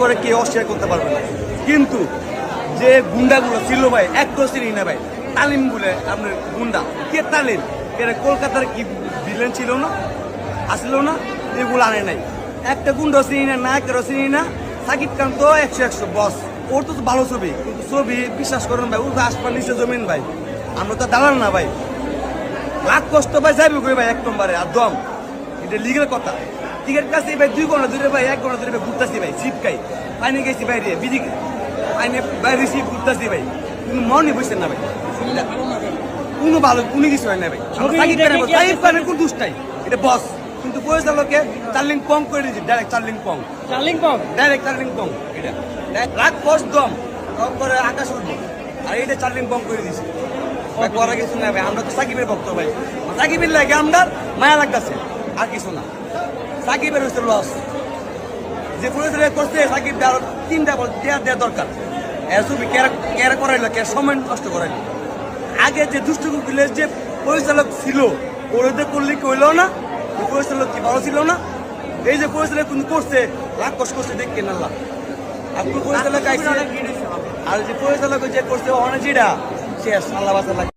করে কেউ অস্বীকার করতে পারবে না। কিন্তু যে গুন্ডাগুলো ছিল ভাই একদম চিনি না ভাই, তালিম বলে আপনার গুন্ডা কে তালিম, এরা কলকাতার কি ভিলেন ছিল না, আসলো না, এগুলো আনে নাই। একটা গুন্ডা চিনি না, নায়কেরও চিনি না। সাকিব খান তো 100 বস, ওর তো ভালো ছবি, কিন্তু ছবি বিশ্বাস করেন ভাই, ও আসবার নিচে জমিন ভাই, আমরা তো দালাল না ভাই। লাখ কষ্ট ভাই যাইবে কই ভাই এক নম্বরে আর দম, এটা লিগের কথা। টিকেট কাছে ভাই 2 ঘন্টা ধরে ভাই 1 ঘন্টা ধরে ভাই ঘুরতেছি ভাই, চিপকাই পানি গেছি বাইরে বিধি পানি বাইরে সিপ ঘুরতেছি ভাই, কোনো মনই বসছেন না ভাই, কোনো ভালো কোনো কিছু হয় না ভাই। সাকিব খানের কোন দুষ্টাই এটা বস, কিন্তু পরিচালকে চার্লিং পং করে দিয়েছি, ডাইরেক্ট চার্লিং পং ডাইরেক্ট চার্লিং পং, এটা লাখ কষ্ট দম করে আকাশ উঠবো, আর এটা চার্লিং পং করে দিয়েছি ভাই। করা কিছু না ভাই, আমরা তো সাকিবের ভক্ত ভাই, সাকিবের লাগে আমরা মায়া লাগতেছে আর কিছু না। সাকিবের হচ্ছে লস, যে পরিচালক করছে সাকিব আরো 3টা বল দেওয়া দরকার। এর ছবি কেয়ার করাইলো, কে সময় নষ্ট করাইলো। আগে যে দুষ্টগুলো যে পরিচালক ছিল ওদের করলে কি হইলো না, পরিচালক কি ভালো ছিল না? এই যে পরিচালক কিন্তু করছে লাখ কষ্ট করছে দেখেন আল্লাহ, আর পরিচালক আর যে পরিচালক যে করছে অনেক জিডা শেষ আল্লাহ বাঁচা লাগে।